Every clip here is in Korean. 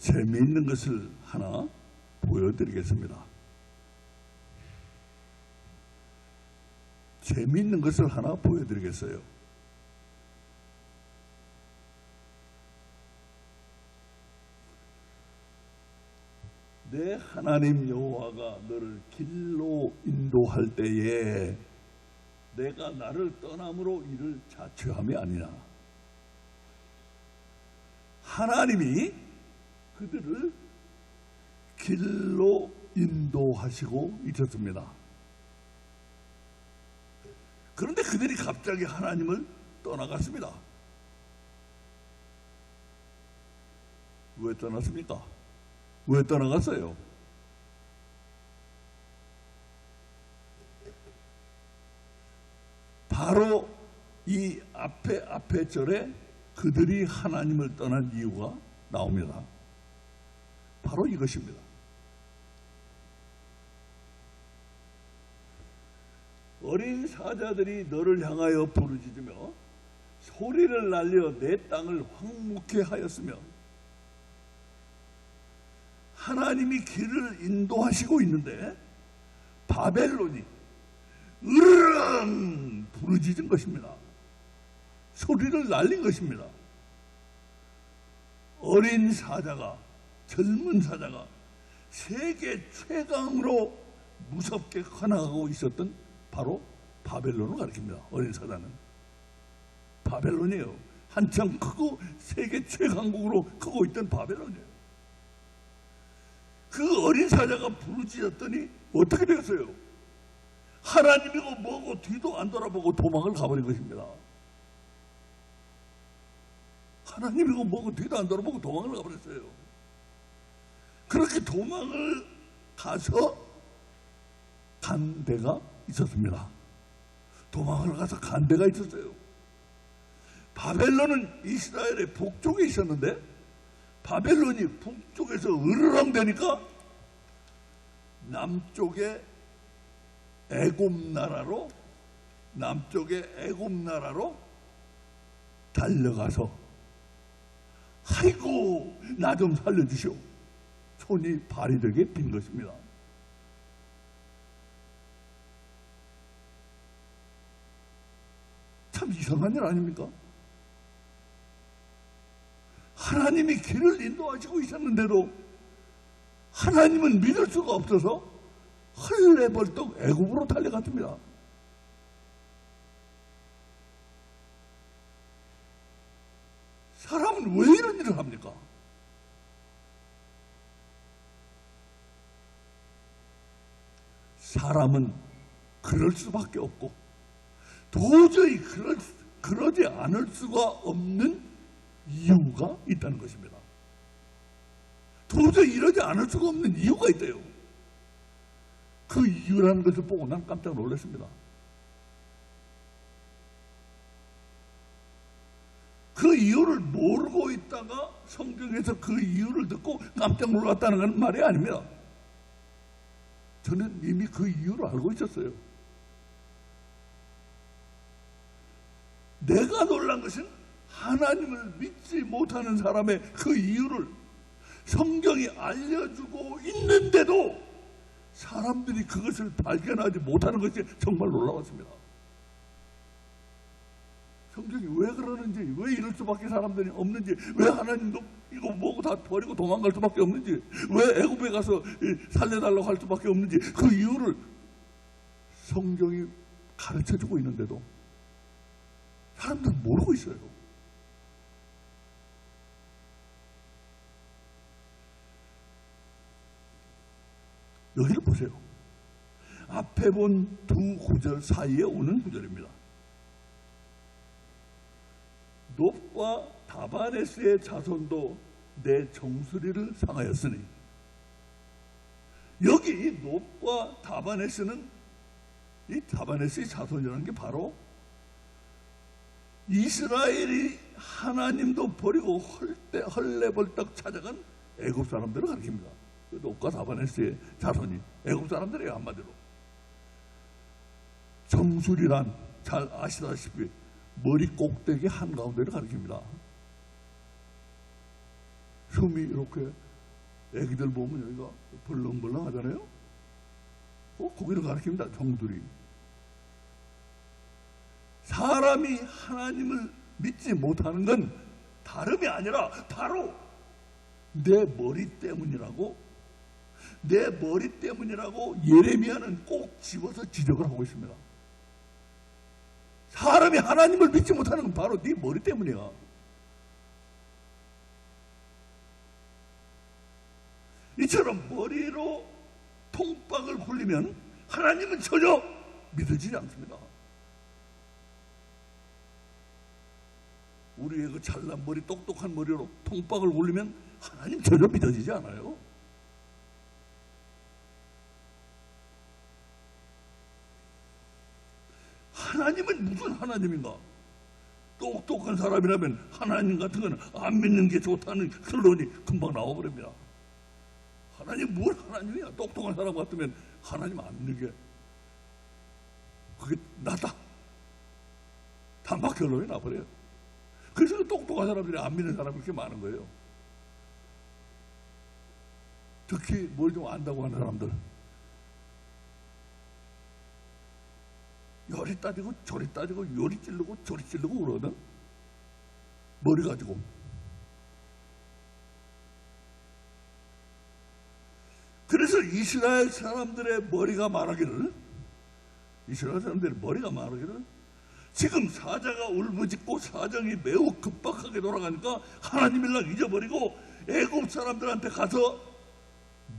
재미있는 것을 하나 보여드리겠습니다. 재미있는 것을 하나 보여드리겠어요. 내 하나님 여호와가 너를 길로 인도할 때에 내가 나를 떠남으로 이를 자초함이 아니라 하나님이 그들을 길로 인도하시고 있었습니다. 그런데 그들이 갑자기 하나님을 떠나갔습니다. 왜 떠났습니까? 왜 떠나갔어요? 바로 이 앞에 절에 그들이 하나님을 떠난 이유가 나옵니다. 바로 이것입니다. 어린 사자들이 너를 향하여 부르짖으며 소리를 날려 내 땅을 황무케 하였으며 하나님이 길을 인도하시고 있는데 바벨론이 으르렁 부르짖은 것입니다. 소리를 날린 것입니다. 어린 사자가, 젊은 사자가 세계 최강으로 무섭게 커나가고 있었던 바로 바벨론을 가리킵니다. 어린 사자는 바벨론이에요. 한참 크고 세계 최강국으로 크고 있던 바벨론이에요. 그 어린 사자가 부르짖었더니 어떻게 되었어요? 하나님이고 뭐고 뒤도 안 돌아보고 도망을 가버린 것입니다. 하나님이고 뭐고 뒤도 안 돌아보고 도망을 가버렸어요. 그렇게 도망을 가서 간 데가 있었습니다. 도망을 가서 간 데가 있었어요. 바벨론은 이스라엘의 북쪽에 있었는데 바벨론이 북쪽에서 으르렁 되니까 남쪽의 애굽 나라로 달려가서 아이고 나 좀 살려주시오. 손이 발이 되게 빈 것입니다. 참 이상한 일 아닙니까? 하나님이 길을 인도하시고 있었는데도 하나님은 믿을 수가 없어서 헐레벌떡 애굽으로 달려갔습니다. 사람은 왜 이런 일을 합니까? 사람은 그럴 수밖에 없고 도저히 그러지 않을 수가 없는 이유가 있다는 것입니다. 도저히 이러지 않을 수가 없는 이유가 있대요. 그 이유라는 것을 보고 난 깜짝 놀랐습니다. 그 이유를 모르고 있다가 성경에서 그 이유를 듣고 깜짝 놀랐다는 말이 아닙니다. 저는 이미 그 이유를 알고 있었어요. 내가 놀란 것은 하나님을 믿지 못하는 사람의 그 이유를 성경이 알려주고 있는데도 사람들이 그것을 발견하지 못하는 것이 정말 놀라웠습니다. 성경이 왜 그러는지, 왜 이럴 수밖에 사람들이 없는지, 왜 하나님도 이거 뭐고 다 버리고 도망갈 수밖에 없는지, 왜 애굽에 가서 살려달라고 할 수밖에 없는지 그 이유를 성경이 가르쳐주고 있는데도 사람들은 모르고 있어요. 여기를 보세요. 앞에 본 두 구절 사이에 오는 구절입니다. 놉과 다바네스의 자손도 내 정수리를 상하였으니, 여기 이 놉과 다바네스는 이 다바네스의 자손이라는 게 바로 이스라엘이 하나님도 버리고 헐레벌떡 찾아간 애굽 사람들을 가리킵니다. 놉과 다바네스의 자손이 애굽 사람들이에요. 한마디로 정수리란 잘 아시다시피 머리 꼭대기 한가운데를 가리킵니다. 숨이 이렇게 애기들 보면 여기가 벌렁벌렁 하잖아요. 거기를 가리킵니다. 정수리. 사람이 하나님을 믿지 못하는 건 다름이 아니라 바로 내 머리 때문이라고, 내 머리 때문이라고 예레미야는 꼭 집어서 지적을 하고 있습니다. 사람이 하나님을 믿지 못하는 건 바로 네 머리 때문이야. 이처럼 머리로 통박을 굴리면 하나님은 전혀 믿어지지 않습니다. 우리의 그 잘난 머리, 똑똑한 머리로 통박을 굴리면 하나님 전혀 믿어지지 않아요. 하나님은 무슨 하나님인가? 똑똑한 사람이라면 하나님 같은 건 안 믿는 게 좋다는 결론이 금방 나와버립니다. 하나님 뭘 하나님이야? 똑똑한 사람 같으면 하나님 안 믿는 게 그게 낫다. 단박 결론이 나버려요. 그래서 똑똑한 사람들이 안 믿는 사람이 그렇게 많은 거예요. 특히 뭘 좀 안다고 하는 사람들, 요리 따지고 저리 따지고 요리 찌르고 저리 찌르고 그러거든. 머리 가지고. 그래서 이스라엘 사람들의 머리가 말하기를, 이스라엘 사람들의 머리가 말하기를, 지금 사자가 울부짖고 사정이 매우 급박하게 돌아가니까 하나님 일랑 잊어버리고 애굽 사람들한테 가서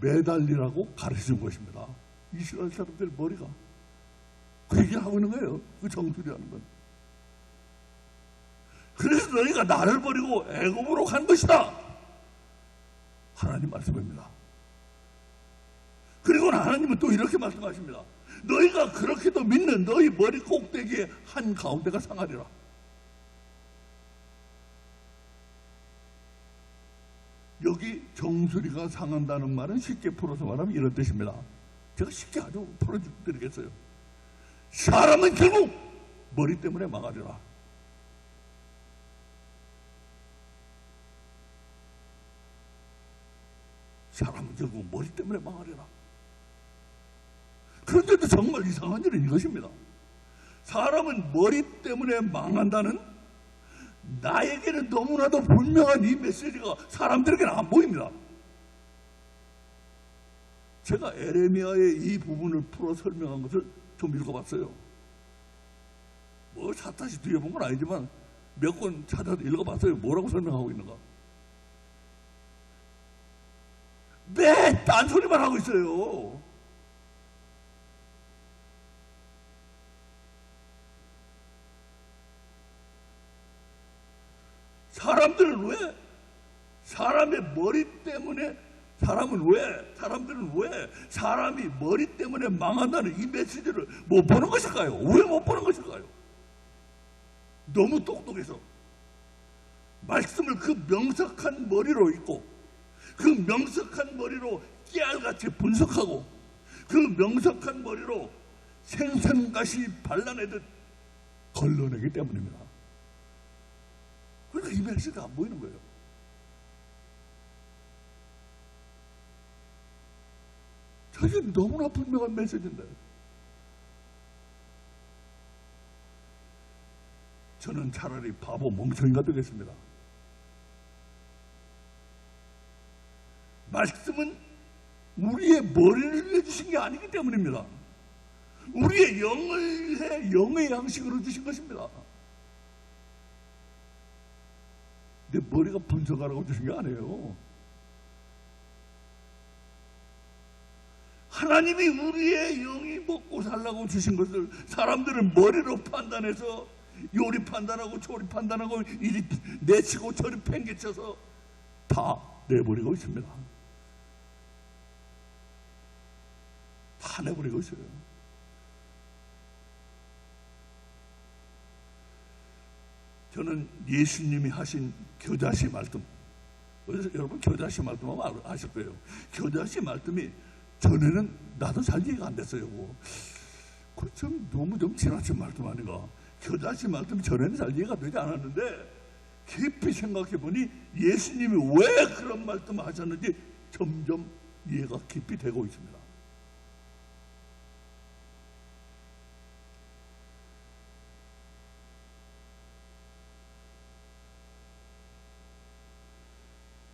매달리라고 가르쳐준 것입니다. 이스라엘 사람들의 머리가 그 얘기를 하고 있는 거예요. 그 정수리라는 건. 그래서 너희가 나를 버리고 애굽으로 간 것이다. 하나님 말씀입니다. 그리고 하나님은 또 이렇게 말씀하십니다. 너희가 그렇게도 믿는 너희 머리 꼭대기에 한 가운데가 상하리라. 여기 정수리가 상한다는 말은 쉽게 풀어서 말하면 이런 뜻입니다. 제가 쉽게 아주 풀어드리겠어요. 사람은 결국 머리 때문에 망하리라. 사람은 결국 머리 때문에 망하리라. 그런데도 정말 이상한 일은 이것입니다. 사람은 머리 때문에 망한다는 나에게는 너무나도 분명한 이 메시지가 사람들에게는 안 보입니다. 제가 에레미야의 이 부분을 풀어 설명한 것을 좀 읽어봤어요. 뭐 사타시 뒤에 본 건 아니지만 몇 권 찾아서 읽어봤어요. 뭐라고 설명하고 있는가. 매 딴소리만 하고 있어요. 사람들은 왜? 사람의 머리 때문에 사람들은 왜 사람이 머리 때문에 망한다는 이 메시지를 못 보는 것일까요? 왜 못 보는 것일까요? 너무 똑똑해서 말씀을 그 명석한 머리로 읽고 그 명석한 머리로 깨알같이 분석하고 그 명석한 머리로 생선가시 발라내듯 걸러내기 때문입니다. 그러니까 이 메시지가 안 보이는 거예요. 저게 너무나 분명한 메시지인데 저는 차라리 바보 멍청이가 되겠습니다. 말씀은 우리의 머리를 내주신 게 아니기 때문입니다. 우리의 영을 영의 양식으로 주신 것입니다. 내 머리가 분석하라고 주신 게 아니에요. 하나님이 우리의 영이 먹고 살라고 주신 것을 사람들은 머리로 판단해서 요리 판단하고 조리 판단하고 이리 내치고 저리 팽개쳐서 다 내버리고 있습니다. 다 내버리고 있어요. 저는 예수님이 하신 겨자씨 말씀, 그래서 여러분 겨자씨 말씀 하면 아실 거예요. 겨자씨 말씀이 전에는 나도 잘 이해가 안 됐어요. 그 좀 너무 좀 지나친 말씀 아닌가. 겨자씨 말씀 전에는 잘 이해가 되지 않았는데 깊이 생각해 보니 예수님이 왜 그런 말씀을 하셨는지 점점 이해가 깊이 되고 있습니다.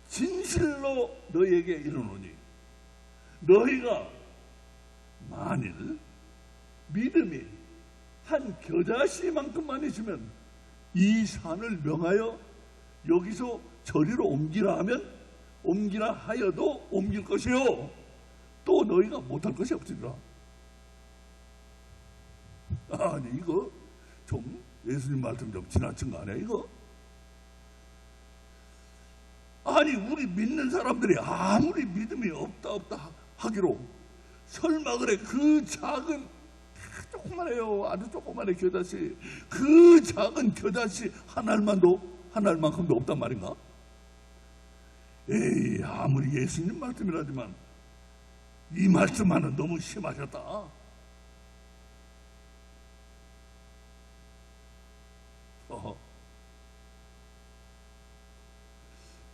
진실로 너희에게 이르노니 너희가 만일 믿음이 한 겨자씨만큼만 있으면 이 산을 명하여 여기서 저리로 옮기라 하면 옮기라 하여도 옮길 것이요 또 너희가 못할 것이 없으리라. 아니 이거 좀 예수님 말씀 좀 지나친 거 아니야 이거? 아니 우리 믿는 사람들이 아무리 믿음이 없다 하기로 설마 그래 그 작은 조그만해요 아주 조그만해 겨자씨 그 작은 겨자씨 하나만큼도 없단 말인가? 에이 아무리 예수님 말씀이라지만 이 말씀만은 너무 심하셨다.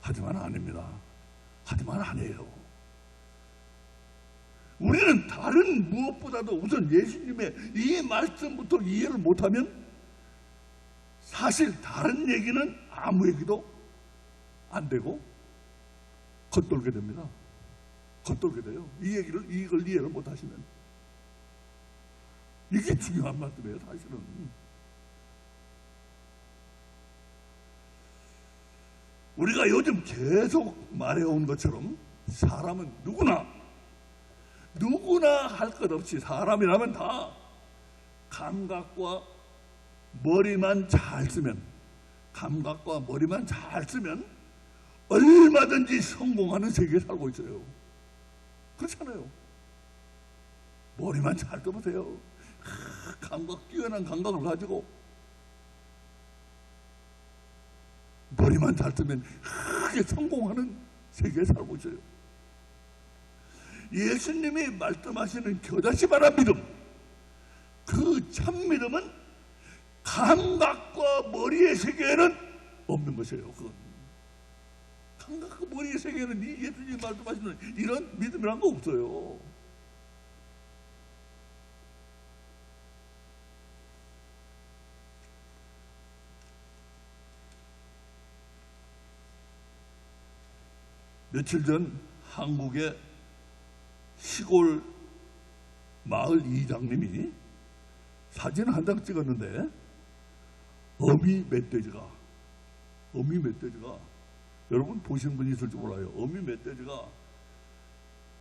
하지만 아닙니다. 하지만 아니에요. 우리는 다른 무엇보다도 우선 예수님의 이 말씀부터 이해를 못하면 사실 다른 얘기는 아무 얘기도 안 되고 겉돌게 됩니다. 겉돌게 돼요. 이걸 이해를 못하시면. 이게 중요한 말씀이에요 사실은. 우리가 요즘 계속 말해온 것처럼 사람은 누구나 할 것 없이 사람이라면 다 감각과 머리만 잘 쓰면 얼마든지 성공하는 세계에 살고 있어요. 그렇잖아요. 머리만 잘 떠보세요. 뛰어난 감각을 가지고 머리만 잘 뜨면 크게 성공하는 세계에 살고 있어요. 예수님이 말씀하시는 겨자씨만한 믿음, 그 참 믿음은 감각과 머리의 세계에는 없는 것이에요. 그건 감각과 머리의 세계에는 이 예수님이 말씀하시는 이런 믿음이란 거 없어요. 며칠 전 한국의 시골 마을 이장님이 사진 한 장 찍었는데 어미 멧돼지가 여러분 보신 분이 있을지 몰라요. 어미 멧돼지가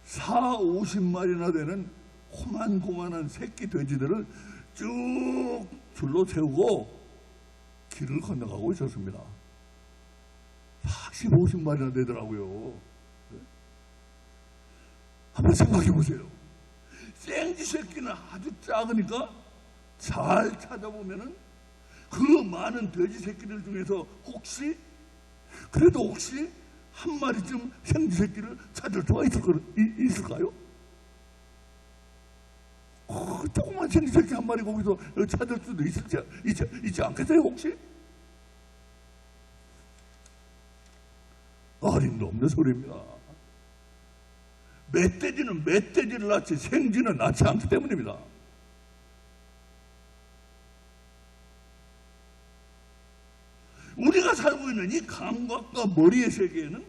40~50마리나 되는 고만고만한 새끼 돼지들을 쭉 줄로 세우고 길을 건너가고 있었습니다. 40~50마리나 되더라고요. 한번 생각해 보세요. 생쥐 새끼는 아주 작으니까 잘 찾아보면은 그 많은 돼지 새끼들 중에서 혹시 한 마리쯤 생쥐 새끼를 찾을 수가 있을까요? 조그만 생쥐 새끼 한 마리 거기서 찾을 수도 있지 않겠어요 혹시? 어림도 없는 소리입니다. 멧돼지는 멧돼지를 낳지 생쥐는 낳지 않기 때문입니다. 우리가 살고 있는 이 감각과 머리의 세계에는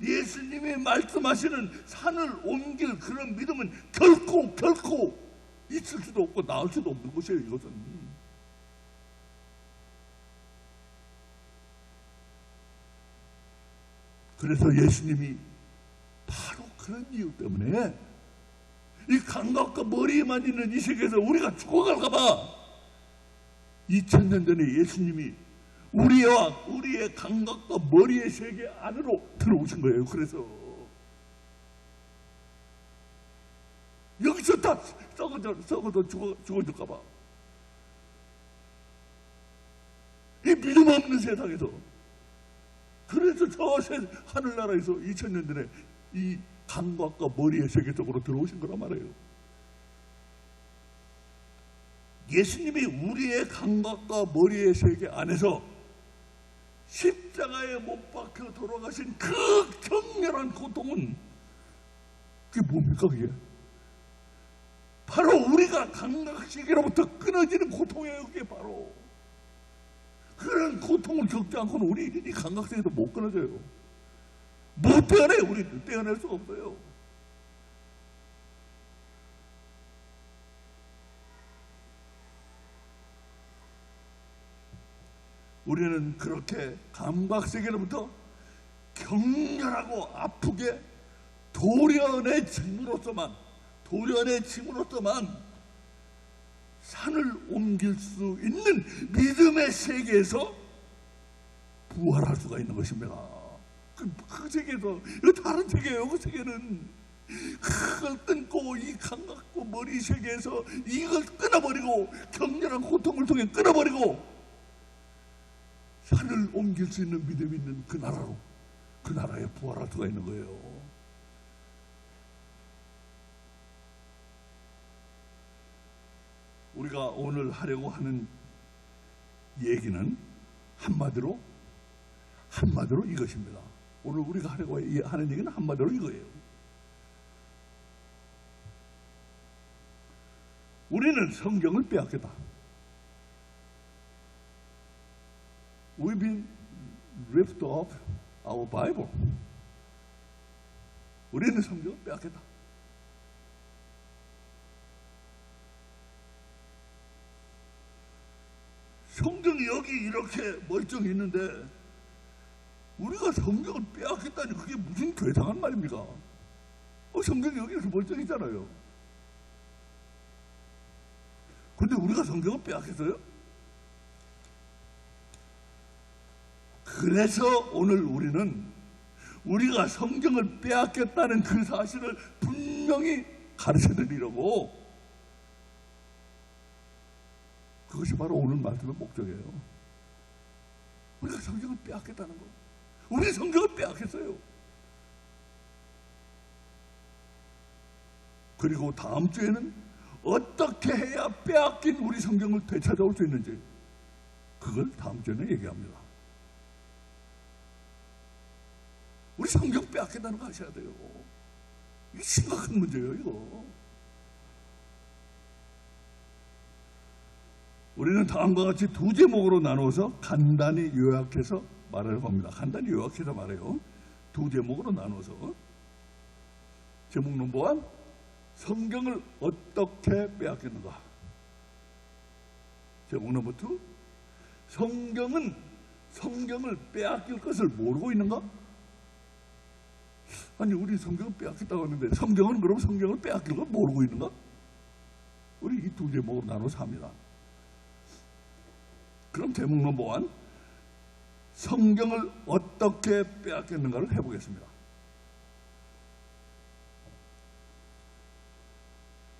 예수님이 말씀하시는 산을 옮길 그런 믿음은 결코 있을 수도 없고 나올 수도 없는 것이에요. 이것은 그래서 예수님이 바로 그런 이유 때문에 이 감각과 머리에만 있는 이 세계에서 우리가 죽어갈까봐 2000년 전에 예수님이 우리의 감각과 머리의 세계 안으로 들어오신 거예요. 그래서 여기서 다 썩어도 죽어질까봐 이 믿음 없는 세상에서 그래서 저 하늘나라에서 2000년 전에 이 감각과 머리의 세계 속으로 들어오신 거란 말이에요. 예수님이 우리의 감각과 머리의 세계 안에서 십자가에 못 박혀 돌아가신 그 격렬한 고통은 그게 뭡니까? 그게 바로 우리가 감각세계로부터 끊어지는 고통이에요. 그게 바로 그런 고통을 겪지 않고는 우리 이 감각세계도 못 끊어져요. 못 떼어내요. 우리는 떼어낼 수가 없어요. 우리는 그렇게 감각세계로부터 격렬하고 아프게 도련해짐으로써만 산을 옮길 수 있는 믿음의 세계에서 부활할 수가 있는 것입니다. 그 세계에서, 다른 세계예요. 그 세계는 그걸 끊고 이 감각고 머리 세계에서 이걸 끊어버리고 격렬한 고통을 통해 끊어버리고 산을 옮길 수 있는 믿음이 있는 그 나라로, 그 나라에 부활할 수가 있는 거예요. 우리가 오늘 하려고 하는 얘기는 한마디로 이것입니다. 오늘 우리가 하려고 하는 얘기는 한마디로 이거예요. 우리는 성경을 빼앗겼다. We've been ripped off our Bible. 우리는 성경을 빼앗겼다. 성경이 여기 이렇게 멀쩡히 있는데 우리가 성경을 빼앗겼다니 그게 무슨 괴상한 말입니까? 성경이 여기 이렇게 멀쩡히 있잖아요. 근데 우리가 성경을 빼앗겼어요? 그래서 오늘 우리는 우리가 성경을 빼앗겼다는 그 사실을 분명히 가르쳐드리려고, 그것이 바로 오늘 말씀의 목적이에요. 우리가 성경을 빼앗겼다는 거. 우리 성경을 빼앗겼어요. 그리고 다음 주에는 어떻게 해야 빼앗긴 우리 성경을 되찾아올 수 있는지, 그걸 다음 주에는 얘기합니다. 우리 성경 빼앗긴다는 거 아셔야 돼요. 이게 심각한 문제예요, 이거. 우리는 다음과 같이 두 제목으로 나누어서 간단히 요약해서 말을 합니다. 간단히 요약해서 말해요. 두 제목으로 나누어서. 제목 넘버 1, 성경을 어떻게 빼앗겼는가. 제목 넘버 2, 성경을 빼앗길 것을 모르고 있는가? 아니, 우리 성경을 빼앗겼다고 하는데 성경은 그럼 성경을 빼앗길 걸 모르고 있는가? 우리 이 두 제목으로 나눠서 합니다. 그럼 제목 넘버 1, 성경을 어떻게 빼앗겼는가를 해보겠습니다.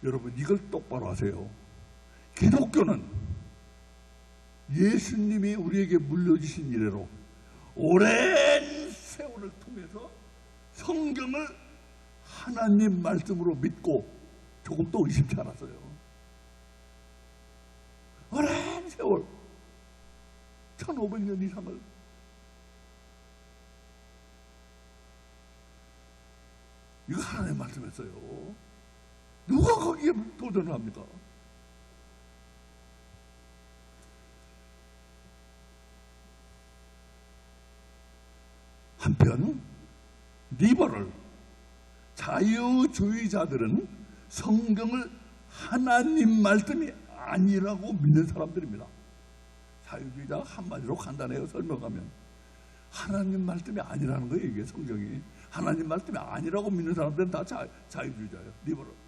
여러분, 이걸 똑바로 하세요. 기독교는 예수님이 우리에게 물려주신 이래로 오랜 세월을 통해서 성경을 하나님 말씀으로 믿고 조금도 의심치 않았어요. 오랜 세월, 1500년 이상을. 이거 하나님 말씀했어요. 누가 거기에 도전을 합니까? 한편 리버럴 자유주의자들은 성경을 하나님 말씀이 아니라고 믿는 사람들입니다. 자유주의자가 한마디로 간단해요. 설명하면 하나님 말씀이 아니라는 거예요. 이게 성경이 하나님 말씀이 아니라고 믿는 사람들은 다 자유주의자예요. 리버럴.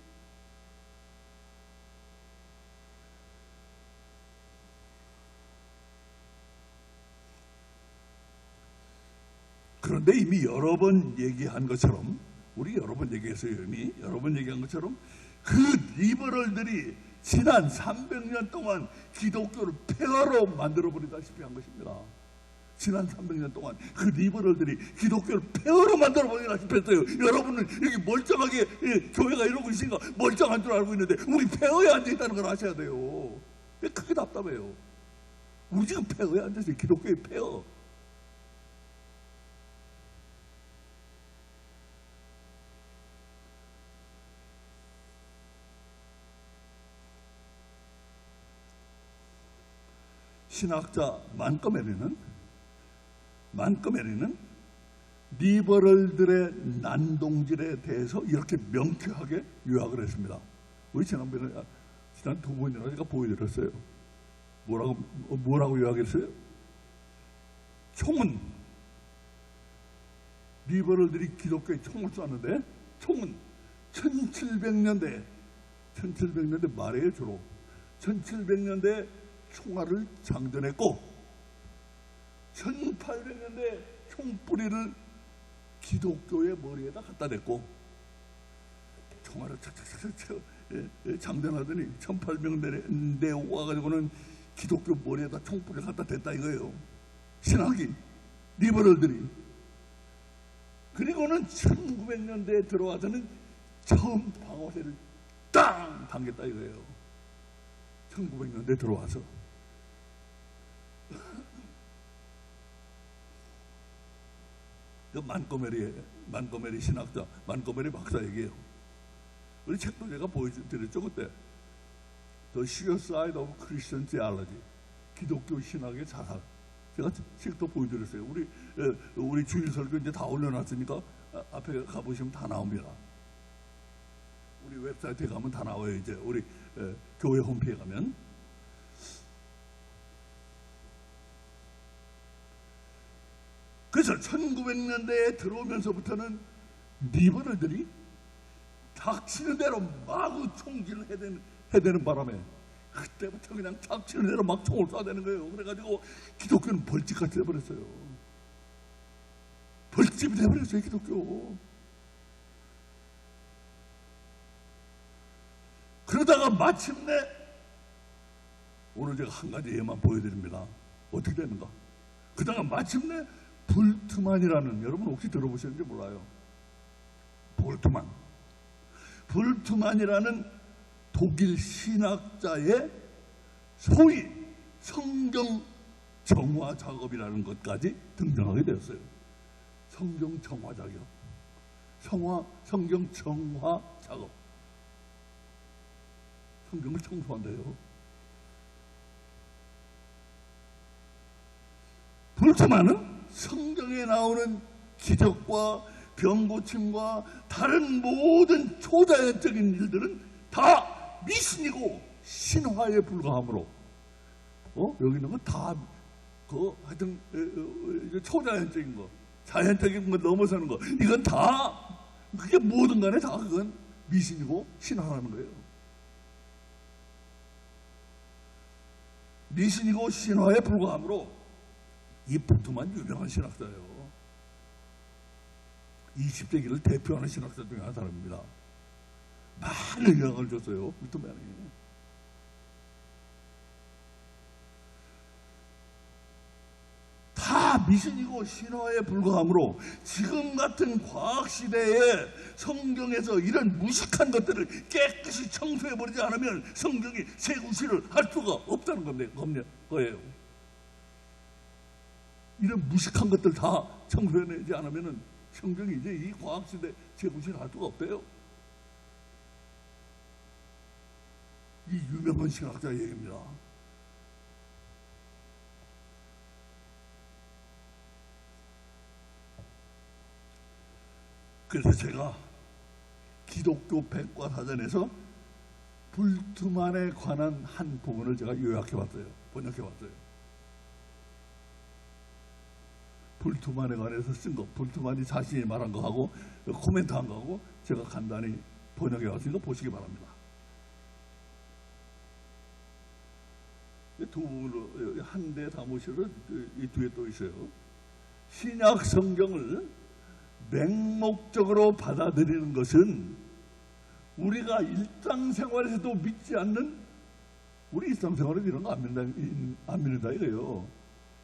그런데 이미 여러 번 얘기한 것처럼, 우리 여러 번 얘기했어요. 이미 여러 번 얘기한 것처럼 그 리버럴들이 지난 300년 동안 기독교를 폐허로 만들어버리다시피 한 것입니다. 지난 300년 동안 그 리버럴들이 기독교를 폐허로 만들어버리다시피 했어요. 여러분은 여기 멀쩡하게 교회가 이러고 있으니까 멀쩡한 줄 알고 있는데 우리 폐허에 앉아있다는 걸 아셔야 돼요. 그게 답답해요. 우리 지금 폐허에 앉아있어요. 기독교의 폐허. 신학자 만꺼메리는 리버럴들의 난동질에 대해서 이렇게 명쾌하게 요약을 했습니다. 우리 지난 두 번이나 제가 보여드렸어요. 뭐라고 요약했어요? 총은, 리버럴들이 기독교에 총을 쐈는데 총은 1700년대 말에요. 주로 1700년대 총알을 장전했고 1800년대 총뿌리를 기독교의 머리에다 갖다 댔고 총알을 착착착착 장전하더니 1800년대에 와가지고는 기독교 머리에다 총뿌리를 갖다 댔다 이거예요. 신학이, 리버럴들이. 그리고는 1900년대에 들어와서는 처음 방어쇠를 땅 당겼다 이거예요. 1900년대에 들어와서. 그 만꺼메리 신학자, 만꺼메리 박사 얘기예요. 우리 책도 제가 보여드렸죠 그때. The Suicide of Christian Theology, 기독교 신학의 자살. 제가 책도 보여드렸어요. 우리 주일 설교 이제 다 올려놨으니까 앞에 가보시면 다 나옵니다. 우리 웹사이트에 가면 다 나와요. 이제 우리 교회 홈페이지에 가면. 그래서 1900년대에 들어오면서부터는 리버럴들이 닥치는 대로 마구 총질을 해대는 바람에 그때부터 그냥 닥치는 대로 막 총을 쏴대는 거예요. 그래가지고 기독교는 벌집같이 돼버렸어요. 벌집이 돼버렸어요, 기독교. 그러다가 마침내 오늘 제가 한 가지 예만 보여드립니다. 어떻게 되는가? 그러다가 마침내 볼트만이라는, 여러분 혹시 들어보셨는지 몰라요. 볼트만이라는 독일 신학자의 소위 성경 정화 작업이라는 것까지 등장하게 되었어요. 성경 정화 작업, 성경 정화 작업, 성경을 청소한대요. 볼트만은 성경에 나오는 기적과 병고침과 다른 모든 초자연적인 일들은 다 미신이고 신화에 불과하므로, 여기 있는 건 다 하여튼 초자연적인 거, 자연적인 거 넘어서는 거, 이건 다, 그게 뭐든 간에 다 그건 미신이고 신화라는 거예요. 미신이고 신화에 불과하므로 이 볼트만 유명한 신학자예요. 20세기를 대표하는 신학자 중에 한 사람입니다. 많은 영향을 줬어요, 볼트만이. 다 미신이고 신화에 불과하므로 지금 같은 과학시대에 성경에서 이런 무식한 것들을 깨끗이 청소해버리지 않으면 성경이 쇠구실을 할 수가 없다는 거예요. 이런 무식한 것들 다 청소해내지 않으면 성경이 이제 이 과학시대 쇠구실을 할 수가 없대요. 이 유명한 신학자 얘기입니다. 그래서 제가 기독교 백과사전에서 볼트만에 관한 한 부분을 제가 요약해봤어요. 번역해봤어요. 볼트만에 관해서 쓴 거, 볼트만이 자신이 말한 거하고 코멘트한 거하고 제가 간단히 번역해봤으니까 보시기 바랍니다. 두 부분으로 한데 담으시로 이 뒤에 또 있어요. 신약 성경을 맹목적으로 받아들이는 것은 우리가 일상생활에서도 믿지 않는, 우리 일상생활에서 이런 거 안 믿는다 이거예요.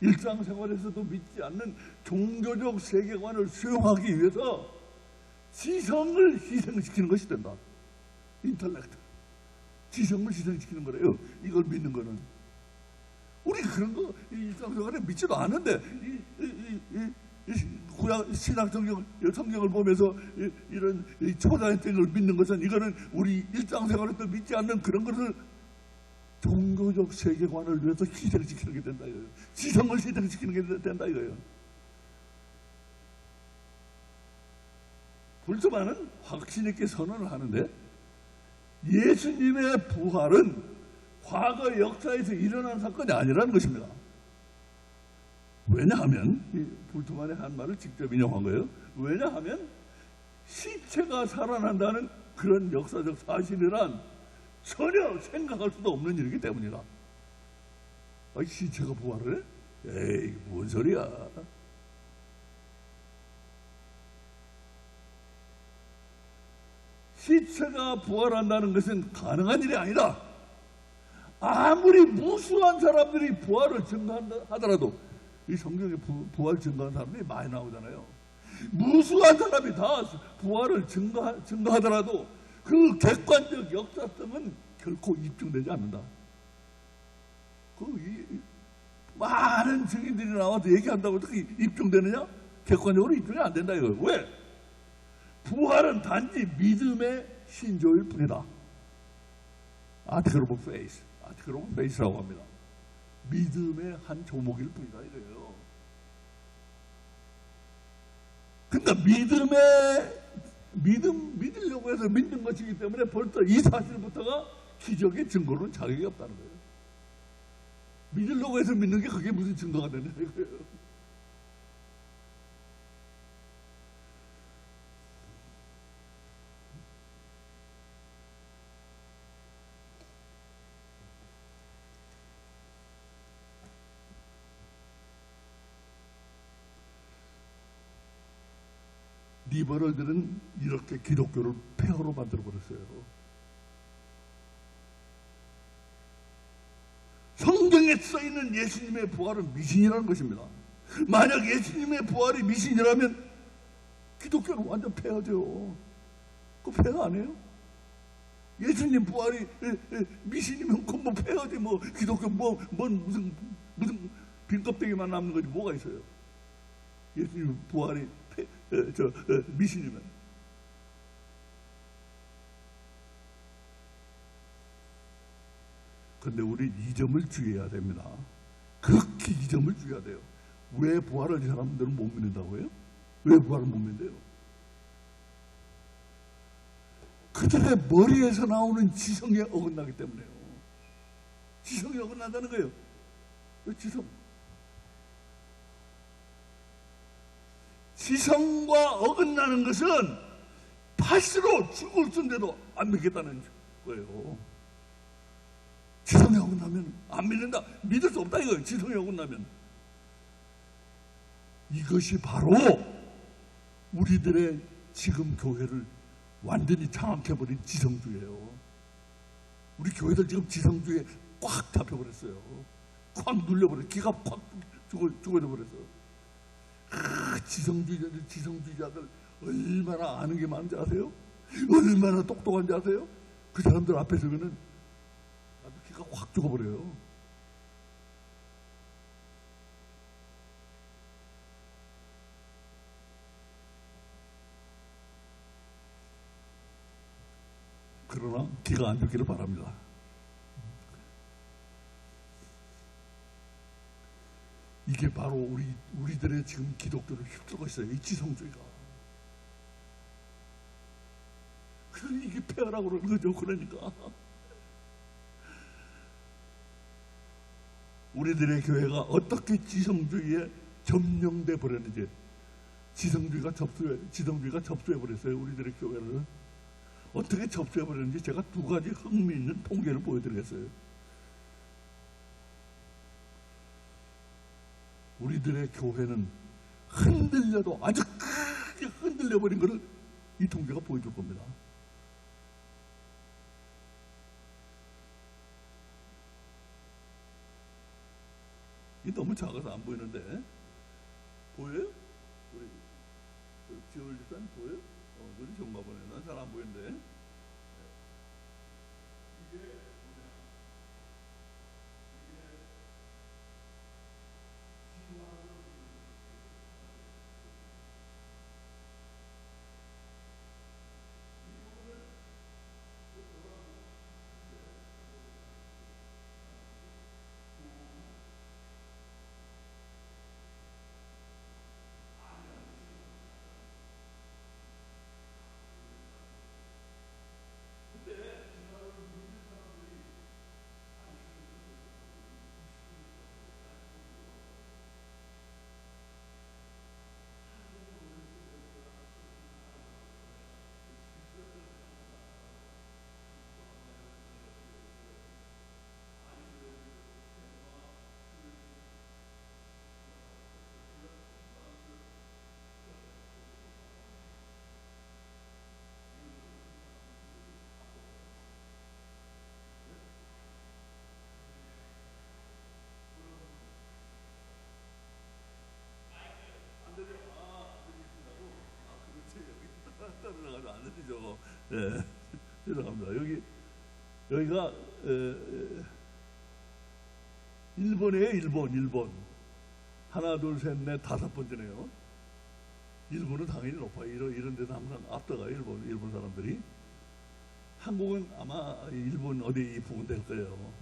일상생활에서도 믿지 않는 종교적 세계관을 수용하기 위해서 지성을 희생시키는 것이 된다. 인텔렉트, 지성을 희생시키는 거래요. 이걸 믿는 거는. 우리 그런 거 일상생활에 믿지도 않는데 구약 신약 성경을 보면서 이런 초자연적을 믿는 것은, 이거는 우리 일상생활에도 믿지 않는 그런 것을 종교적 세계관을 위해서 희생시키는 게 된다 이거예요. 지성을 희생시키는 게 된다 이거예요. 볼트만은 확신 있게 선언을 하는데 예수님의 부활은 과거 역사에서 일어난 사건이 아니라는 것입니다. 왜냐하면 볼트만의 한 말을 직접 인용한 거예요. 왜냐하면 시체가 살아난다는 그런 역사적 사실이란 전혀 생각할 수도 없는 일이기 때문이다. 시체가 부활을 해? 에이, 뭔 소리야. 시체가 부활한다는 것은 가능한 일이 아니다. 아무리 무수한 사람들이 부활을 증거하더라도, 이 성경에 부활 증거한 사람들이 많이 나오잖아요. 무수한 사람이 다 부활을 증거하더라도 그 객관적 역사성은 결코 입증되지 않는다. 많은 증인들이 나와서 얘기한다고 어떻게 입증되느냐? 객관적으로 입증이 안 된다 이거예요. 왜? 부활은 단지 믿음의 신조일 뿐이다. Article of Faith, Article of Faith라고 합니다. 믿음의 한 조목일 뿐이다 이거예요. 그러니까 믿으려고 해서 믿는 것이기 때문에 벌써 이 사실부터가 기적의 증거로는 자격이 없다는 거예요. 믿으려고 해서 믿는 게 그게 무슨 증거가 되냐 이거예요. 리버럴들은 이렇게 기독교를 폐허로 만들어버렸어요. 성경에 써있는 예수님의 부활은 미신이라는 것입니다. 만약 예수님의 부활이 미신이라면 기독교는 완전 폐허죠. 그거 폐허 아니에요? 예수님 부활이 미신이면 그건 뭐 폐허지. 뭐 기독교 무슨 빈껍데기만 남는 거지 뭐가 있어요. 예수님 부활이 미신이면. 그런데 우리 이 점을 주의해야 됩니다. 극히 이 점을 주의해야 돼요. 왜 부활을 이 사람들은 못 믿는다고요? 왜 부활을 못 믿는데요? 그들의 머리에서 나오는 지성에 어긋나기 때문에요. 지성이 어긋난다는 거예요. 왜 지성과 어긋나는 것은 파시로 죽을 쓴데도 안 믿겠다는 거예요. 지성이 어긋나면 안 믿는다. 믿을 수 없다 이거예요. 지성이 어긋나면. 이것이 바로 우리들의 지금 교회를 완전히 장악해버린 지성주의예요. 우리 교회들 지금 지성주의에 꽉 잡혀버렸어요. 꽉 눌려버렸어요. 기가 꽉 죽어져버렸어요. 지성주의자들 얼마나 아는 게 많은지 아세요? 얼마나 똑똑한지 아세요? 그 사람들 앞에 서면은 기가 확 죽어버려요. 그러나 기가 안 죽기를 바랍니다. 이게 바로 우리들의 지금 기독교를 휩쓸고 있어요. 이 지성주의가. 그러니 이게 폐허라고 그러는 거죠. 그러니까 우리들의 교회가 어떻게 지성주의에 점령돼 버렸는지, 지성주의가 접수해 버렸어요. 우리들의 교회를 어떻게 접수해 버렸는지 제가 두 가지 흥미있는 통계를 보여드리겠어요. 우리들의 교회는 흔들려도 아주 크게 흔들려버린 것을 이 통계가 보여줄 겁니다. 이 너무 작아서 안 보이는데 보여요? 우리 지월 집사님 보여요? 눈이 좋은가 보네. 난 잘 안 보이는데. 예, 죄송합니다. 여기가 일본이에요. 일본. 하나, 둘, 셋, 넷, 다섯 번째네요. 일본은 당연히 높아요. 이런 데서 항상 앞서가요. 일본 사람들이. 한국은 아마 일본 어디 부분 될 거예요.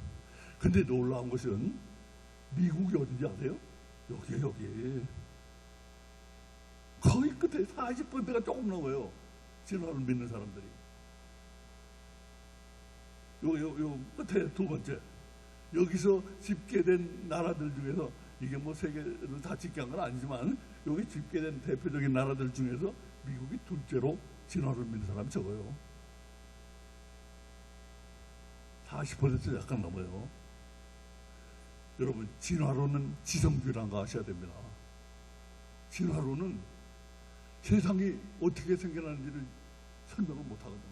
근데 놀라운 것은 미국이 어딘지 아세요? 여기. 거의 끝에 40%가 조금 넘어요. 진화를 믿는 사람들이. 요 끝에 두 번째. 여기서 집계된 나라들 중에서 이게 뭐 세계를 다 집계한 건 아니지만 여기 집계된 대표적인 나라들 중에서 미국이 둘째로 진화를 믿는 사람이 적어요. 40% 약간 넘어요. 여러분, 진화론은 지성주의라는 거 아셔야 됩니다. 진화론은 세상이 어떻게 생겨나는지를 설명을 못하거든요.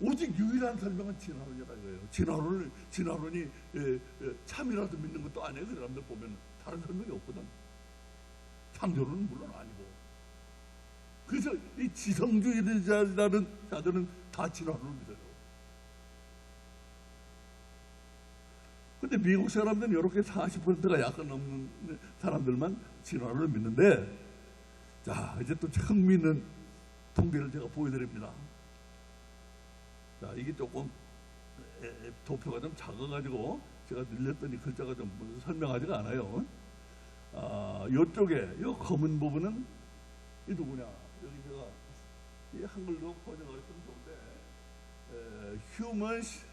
오직 유일한 설명은 진화론이라 이거예요. 진화론이 참이라도 믿는 것도 아니에요. 그 사람들 보면 다른 설명이 없거든. 창조론은 물론 아니고. 그래서 이 지성주의자라는 자들은 다 진화론을 믿어요. 근데 미국 사람들은 이렇게 40%가 약간 넘는 사람들만 진화론을 믿는데, 자, 이제 또 흥미있는 통계를 제가 보여드립니다. 자, 이게 조금 도표가 좀 작아가지고 제가 늘렸더니 글자가 좀 설명하지가 않아요. 이쪽에 이 검은 부분은 이 누구냐? 여기 제가 이 한글로 번역을 했으면 좋은데, humans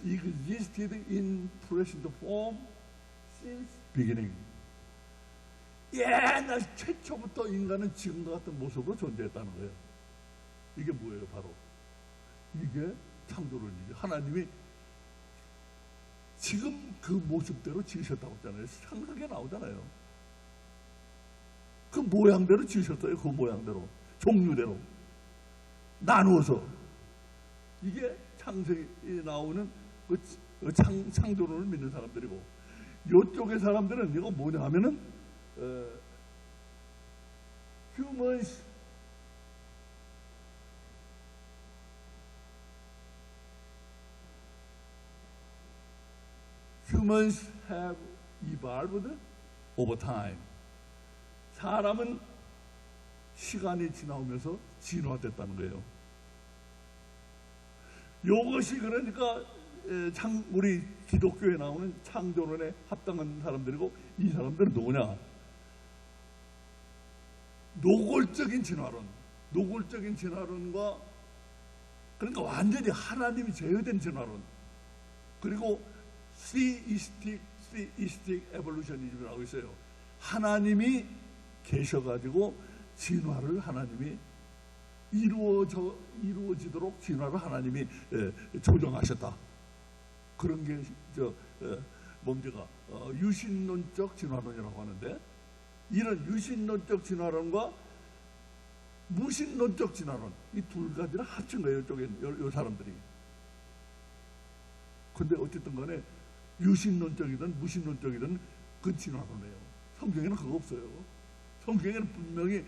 existed in present form since beginning. 옛날 최초부터 인간은 지금과 같은 모습으로 존재했다는 거예요. 이게 뭐예요? 바로 이게 창조론이죠. 하나님이 지금 그 모습대로 지으셨다고 했잖아요. 창세기에 나오잖아요. 그 모양대로 지으셨어요. 그 모양대로, 종류대로 나누어서. 이게 창세기에 나오는 그 창조론을 믿는 사람들이고, 이쪽의 사람들은 이거 뭐냐 하면은 humans have evolved over time. 사람은 시간이 지나오면서 진화됐다는 거예요. 이것이 그러니까 우리 기독교에 나오는 창조론에 합당한 사람들이고, 이 사람들은 누구냐? 노골적인 진화론과, 그러니까 완전히 하나님이 제어된 진화론, 그리고 theistic evolutionism이라고 있어요. 하나님이 계셔가지고 진화를 하나님이 이루어지도록 진화를 하나님이 조정하셨다. 그런 게 뭡니까? 유신론적 진화론이라고 하는데, 이런 유신론적 진화론과 무신론적 진화론, 이 두 가지를 합친 거예요. 이쪽에 요 사람들이. 근데 어쨌든 간에 유신론적이든 무신론적이든 그 진화론이에요. 성경에는 그거 없어요. 성경에는 분명히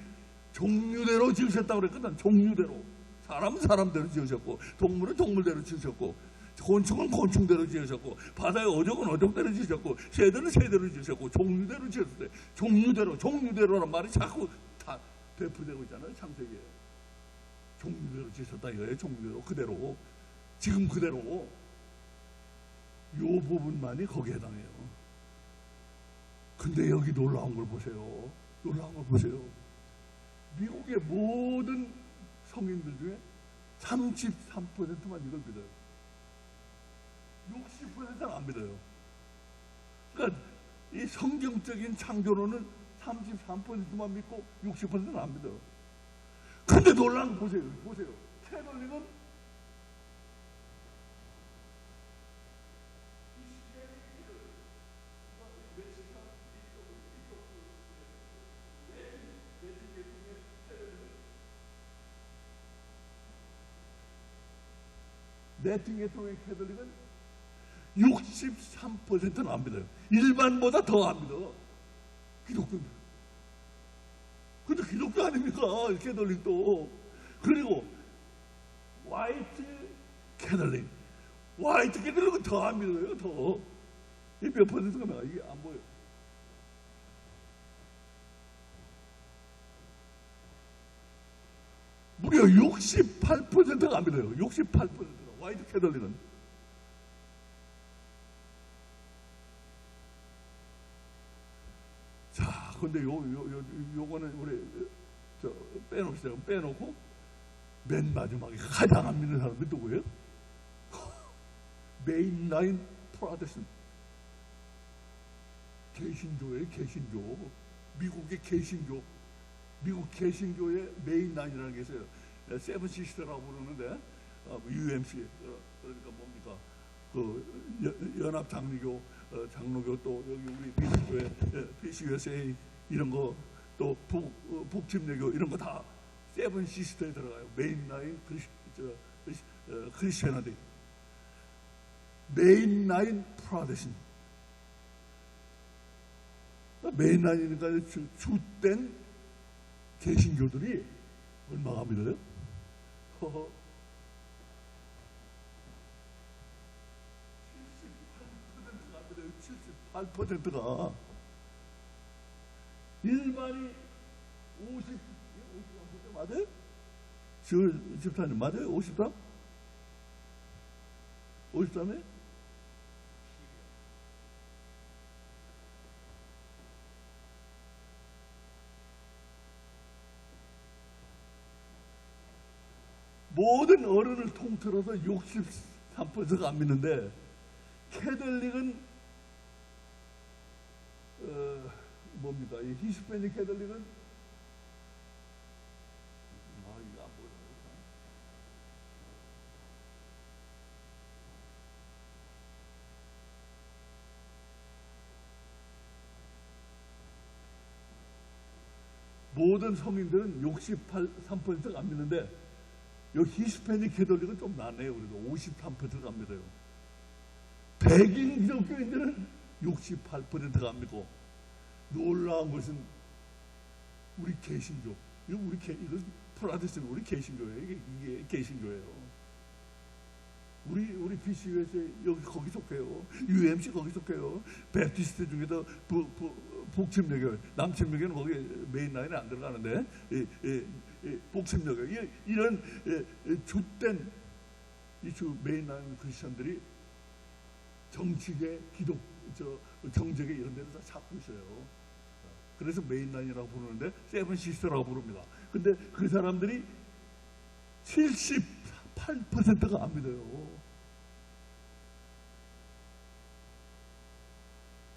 종류대로 지으셨다고 그랬거든. 종류대로. 사람은 사람대로 지으셨고, 동물은 동물대로 지으셨고, 곤충은 곤충대로 지으셨고, 바다의 어족은 어족대로 지으셨고, 새들은 새대로 지으셨고, 종류대로 지으셨어요. 종류대로란 말이 자꾸 다 대표되고 있잖아요. 창세기에. 종류대로 지으셨다 이거예요. 종류대로. 그대로. 지금 그대로. 요 부분만이 거기에 해당해요. 근데 여기 놀라운 걸 보세요. 미국의 모든 성인들 중에 33%만 이걸 믿어요. 60%는 안 믿어요. 그러니까 이 성경적인 창조론은 33%만 믿고 60%는 안 믿어요. 근데 놀라운 거 보세요. 캐톨릭은 내팅계 통의 캐톨릭은 63%는 안 믿어요. 일반보다 더 안 믿어. 기독교입니다. 근데 기독교 아닙니까? 캐톨릭도. 그리고 화이트 캐톨릭. 화이트 캐톨릭은 더 안 믿어요. 더. 이 몇 퍼센트가 나가? 이게 안 보여. 무려 68%가 안 믿어요. 68%가. 화이트 캐톨릭은. 자, 근데 요거는 우리 빼놓읍시다. 빼놓고 맨 마지막에 가장 안 믿는 사람이 누구예요? 메인라인 프로테스탄트. 개신교예요. 개신교. 미국의 개신교. 미국 개신교의 메인라인이라는 게 있어요. 세븐 시스터라고 부르는데 UMC 그러니까 뭡니까? 그 연합 장로교, 장로교 또 여기 우리 미국교회 PCUSA 이런 거 또 북침례교 이런 거 다 세븐 시스터에 들어가요. 메인라인 크리스천한테 메인라인 프로테스탄트. 메인라인이니까 주된 개신교들이 얼마가 믿어요? 78%가 일반이 50% 맞아요? 집사님 맞아요? 53? 53에? 모든 어른을 통틀어서 63%가 안 믿는데 캐톨릭은 뭡니까? 이 히스패닉 캐톨릭은 이거 안 보여요. 모든 성인들은 63%가 안 믿는데 여기 히스패닉 캐톨릭은 좀 낫네요. 그래도 53%가 안 믿어요. 백인 기독교인들은 68%가 안 믿고 놀라운 것은 우리 개신교. 이거 프로테스탄트 우리 개신교예요. 이게 개신교예요. 우리 PCU에서 여기 거기 속해요. UMC 거기 속해요. 베프티스트 중에도 북침례교, 남침례교는 거기 메인 라인에 안 들어가는데 북침례교 이런 주된 이주 메인 라인 크리스천들이 정치계, 경제계 이런 데를 다 잡고 있어요. 그래서 메인 라인이라고 부르는데 세븐 시스터라고 부릅니다. 근데 그 사람들이 78%가 안 믿어요.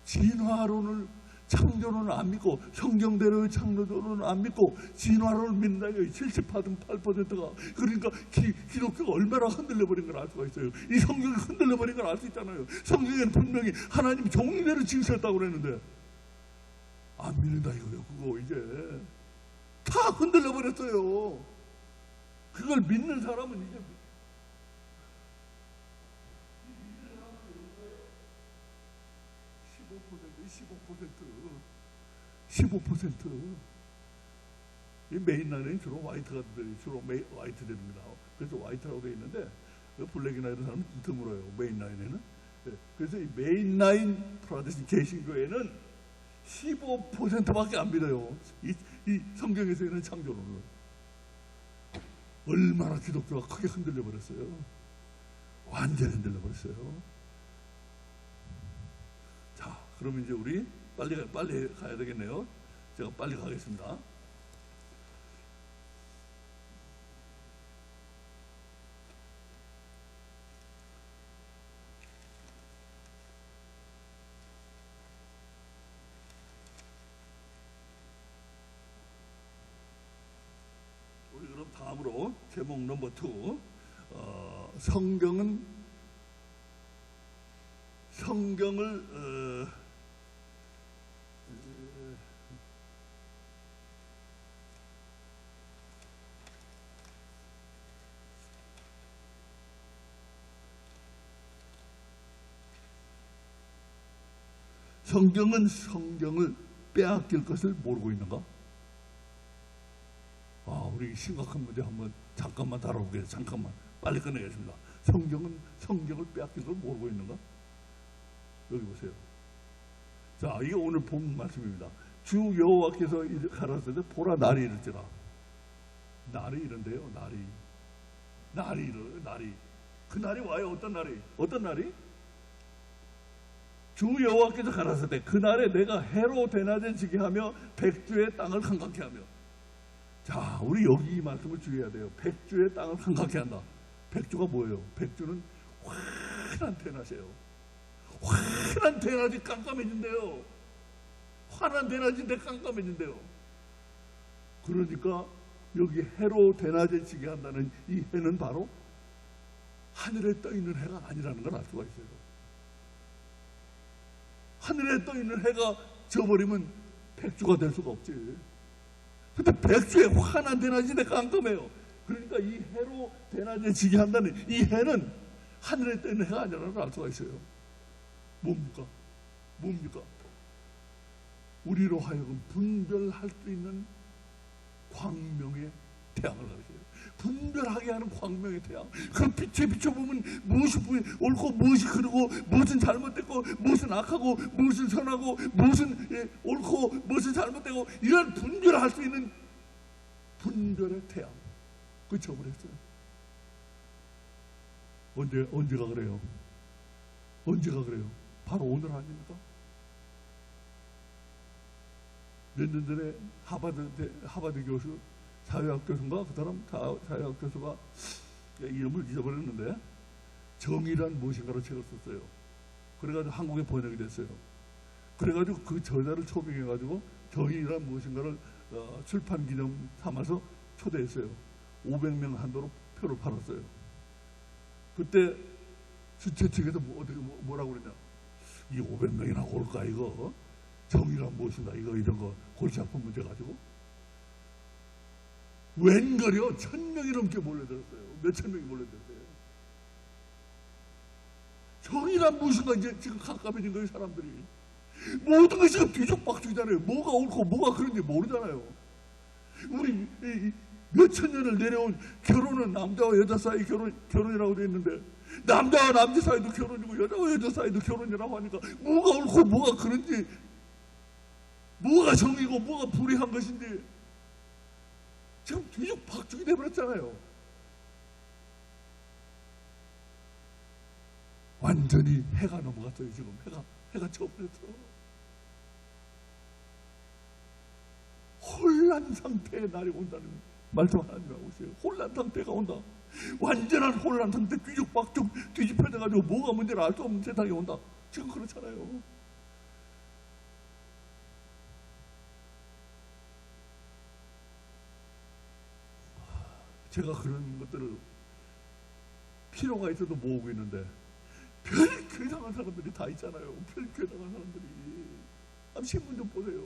진화론을 창조론을 안 믿고 성경대로의 창조론을 안 믿고 진화론을 믿는다. 78%가 그러니까 기독교가 얼마나 흔들려버린 걸 알 수가 있어요. 이 성경이 흔들려버린 걸 알 수 있잖아요. 성경에는 분명히 하나님 종대로 지으셨다고 그랬는데 안 믿는다 이거예요. 그거 이제 다 흔들려버렸어요. 그걸 믿는 사람은 이제 15%. 이 메인 라인은 주로 화이트가 주로 화이트들입니다. 그래서 화이트라고 되어 있는데 블랙이나 이런 사람은 드물어요. 메인 라인에는. 그래서 이 메인 라인 프로테스탄트 개신교회는 15%밖에 안 믿어요. 이 성경에서 있는 창조론을. 얼마나 기독교가 크게 흔들려 버렸어요. 완전히 흔들려 버렸어요. 자, 그러면 이제 우리 빨리 가야 되겠네요. 제가 빨리 가겠습니다. 우리 그럼 다음으로 제목 넘버 2 성경을 성경은 성경을 빼앗길 것을 모르고 있는가? 우리 심각한 문제 한번 잠깐만 다뤄보겠습니다. 잠깐만 빨리 끝내겠습니다. 성경은 성경을 빼앗길 걸 모르고 있는가? 여기 보세요. 자, 이게 오늘 본 말씀입니다. 주 여호와께서 가라사대 보라 날이 이를지라. 날이 이른데요. 날이 이르요. 날이. 그 날이 와요. 어떤 날이? 어떤 날이? 주 여호와께서 가라사대 그 날에 내가 해로 대낮에 지게 하며 백주의 땅을 한갑게 하며. 자, 우리 여기 이 말씀을 주의해야 돼요. 백주의 땅을 한갑게 한다. 백주가 뭐예요? 백주는 환한 대낮이에요. 환한 대낮이 깜깜해진대요. 환한 대낮인데 깜깜해진대요. 그러니까 여기 해로 대낮에 지게 한다는 이 해는 바로 하늘에 떠 있는 해가 아니라는 걸 알 수가 있어요. 하늘에 떠 있는 해가 져버리면 백주가 될 수가 없지. 근데 백주에 환한 대낮인데 깜깜해요. 그러니까 이 해로 대낮에 지게 한다는 이 해는 하늘에 떠 있는 해가 아니라는 걸 알 수가 있어요. 뭡니까? 우리로 하여금 분별할 수 있는 광명의 태양을 가르쳐요. 분별하게 하는 광명의 태양. 그 빛에 비춰보면 무엇이 옳고 무엇이 그르고 무엇은 잘못됐고 무엇은 악하고 무엇은 선하고 무엇은 옳고 무엇은 잘못되고 이런 분별할 수 있는 분별의 태양. 그 저버렸어요. 언제가 그래요? 언제가 그래요? 바로 오늘 아닙니까? 몇 년 전에 하버드 교수, 사회학 교수인가? 그 사람 사회학 교수가 이름을 잊어버렸는데 정의란 무엇인가로 책을 썼어요. 그래가지고 한국에 번역이 됐어요. 그래가지고 그 저자를 초빙해가지고 정의란 무엇인가를 출판 기념 삼아서 초대했어요. 500명 한도로 표를 팔았어요. 그때 주최 측에서 뭐라고 그러냐? 이 500명이나 올까 이거? 정의란 무엇인가 이거 이런 거 골치 아픈 문제 가지고 웬걸요 1000명이 넘게 몰려들었어요. 몇천 명이 몰려들었어요. 정의란 무엇인가 이제 지금 깜깜해진 거예요. 사람들이 모든 것이 지금 뒤죽박죽이잖아요. 뭐가 옳고 뭐가 그런지 모르잖아요. 우리 몇천 년을 내려온 결혼은 남자와 여자 사이 결혼이라고 되어 있는데 남자와 남자 사이도 결혼이고 여자와 여자 사이도 결혼이라고 하니까 뭐가 옳고 뭐가 그런지 뭐가 정이고 뭐가 불의한 것인지 지금 뒤죽박죽이 돼버렸잖아요. 완전히 해가 넘어갔어요. 지금 해가 져버렸어. 혼란 상태의 날이 온다는 말씀 하나님 하고 있어요. 혼란 상태가 온다. 완전한 혼란 상태, 뒤죽박죽 뒤집혀져가지고 뭐가 문제를 알 수 없는 세상이 온다. 지금 그렇잖아요. 제가 그런 것들을 필요가 있어도 모으고 있는데 별 괴상한 사람들이 다 있잖아요. 별 괴상한 사람들이. 한번 신문 좀 보세요.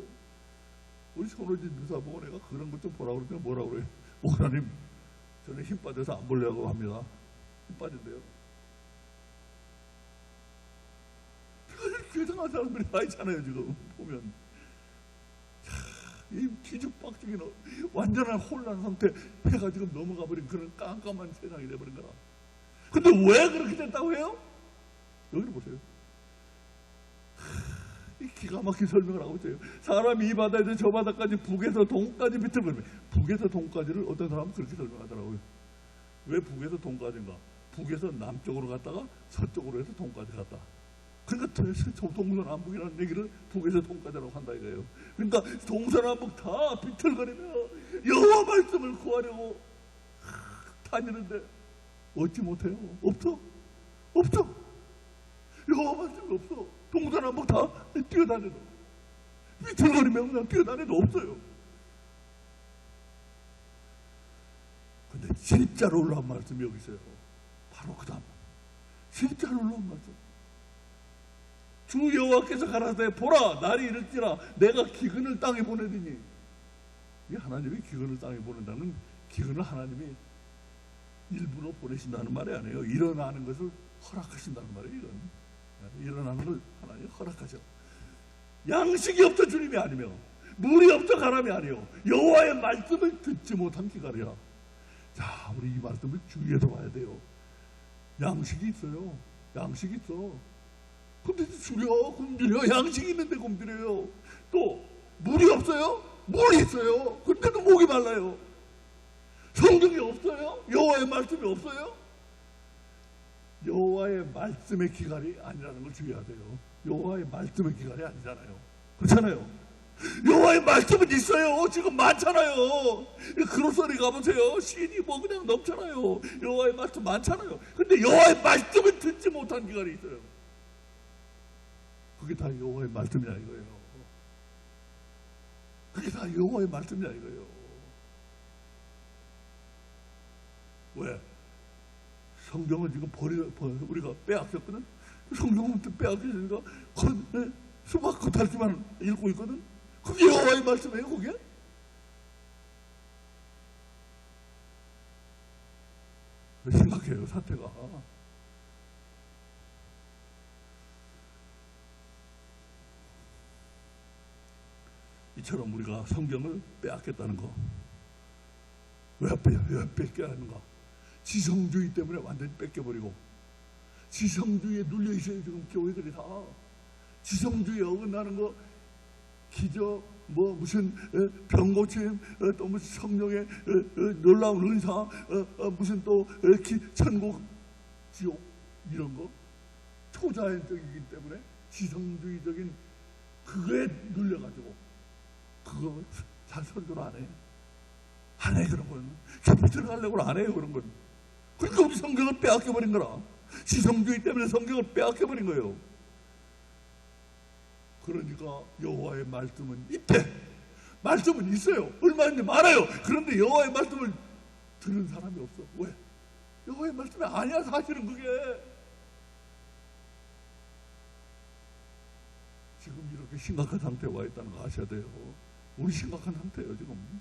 우리 손호진 유사보원회가 그런 것 좀 보라고 그러더니 뭐라고 그래요? 목사님 저는 힘 빠져서 안 보려고 합니다. 힘 빠진대요. 별 괴상한 사람들이 다 있잖아요. 지금 보면 이 뒤죽박죽이 완전한 혼란 상태 해가 지금 넘어가 버린 그런 깜깜한 세상이 돼버린 거라. 근데 왜 그렇게 됐다고 해요? 여기를 보세요. 이 기가 막힌 설명을 하고 있어요. 사람이 이 바다에서 저 바다까지 북에서 동까지 비틀거리면 북에서 동까지를 어떤 사람은 그렇게 설명하더라고요. 왜 북에서 동까지인가? 북에서 남쪽으로 갔다가 서쪽으로 해서 동까지 갔다. 그러니까 동서남북이라는 얘기를 북에서 동까지라고 한다 이거예요. 그러니까 동서남북 다 비틀거리며 여호와 말씀을 구하려고 다니는데 얻지 못해요. 없어. 여호와 말씀이 없어. 동서남북 다 뛰어다녀도 비틀거리며 그냥 뛰어다녀도 없어요. 근데 진짜로 올라온 말씀이 여기 있어요. 바로 그 다음 진짜로 올라온 말씀. 주 여호와께서 가라사대 보라 날이 이를지라 내가 기근을 땅에 보내리니. 이 하나님이 기근을 땅에 보낸다는 기근을 하나님이 일부러 보내신다는 말이 아니에요. 일어나는 것을 허락하신다는 말이에요. 이건 일어나는 걸 하나님이 허락하셔. 양식이 없어 주님이 아니며 물이 없어 가람이 아니요 여호와의 말씀을 듣지 못한 기갈이라. 자, 우리 이 말씀을 주의해서 봐야 돼요. 양식이 있어요. 양식이 있어. 근데 줄여 굶주려. 양식이 있는데 굶주려요. 또 물이 없어요. 물이 있어요. 근데도 목이 말라요. 성경이 없어요. 여호와의 말씀이 없어요. 여호와의 말씀의 기갈이 아니라는 걸 주의해야 돼요. 여호와의 말씀의 기갈이 아니잖아요. 그렇잖아요. 여호와의 말씀은 있어요. 지금 많잖아요. 그로서리 가보세요. 시인이 뭐 그냥 넘잖아요. 여호와의 말씀 많잖아요. 근데 여호와의 말씀을 듣지 못한 기갈이 있어요. 그게 다 여호와의 말씀이냐 이거예요. 그게 다 여호와의 말씀이냐 이거예요. 왜? 성경은 지금 우리가 빼앗겼거든. 성경은 빼앗겼으니까 수박 겉핥기만 읽고 있거든. 그게 여호와의 말씀이에요. 그게? 심각해요 사태가. 이처럼 우리가 성경을 빼앗겼다는 거. 왜 뺏겨야 하는가? 지성주의 때문에 완전히 뺏겨버리고, 지성주의에 눌려 있어요 지금 교회들이 다. 지성주의에 어긋나는 거, 기적, 뭐 무슨 병고침, 또 무슨 성령의 놀라운 은사, 무슨 또 천국, 지옥 이런 거 초자연적이기 때문에 지성주의적인 그거에 눌려가지고 그거 잘 설교를 안 해. 안 해 그런 건. 깊이 들어가려고 안 해요 그런 건. 그러니까 우리 성경을 빼앗겨버린 거라. 지성주의 때문에 성경을 빼앗겨버린 거예요. 그러니까 여호와의 말씀은 있대. 말씀은 있어요. 얼마든지 많아요. 그런데 여호와의 말씀을 듣는 사람이 없어. 왜? 여호와의 말씀이 아니야 사실은 그게. 지금 이렇게 심각한 상태에 와 있다는 거 아셔야 돼요. 우리 심각한 상태예요 지금.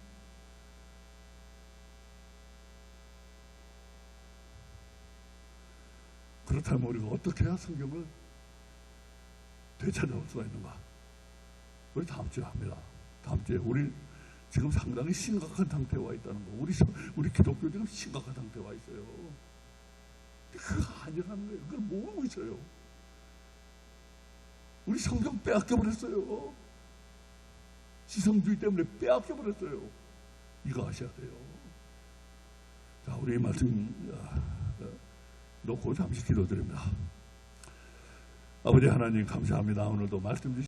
그렇다면 우리가 어떻게 해야 성경을 되찾아올 수가 있는가? 우리 다음 주에 합니다. 다음 주에 우리 지금 상당히 심각한 상태에 와 있다는 거. 우리 기독교 지금 심각한 상태에 와 있어요. 그거 아니라는 거예요. 그걸 모르고 있어요. 우리 성경 빼앗겨버렸어요. 지성주의 때문에 빼앗겨버렸어요. 이거 아셔야 돼요. 자, 우리 말씀 놓고 잠시 기도드립니다. 아버지 하나님 감사합니다. 오늘도 말씀 주시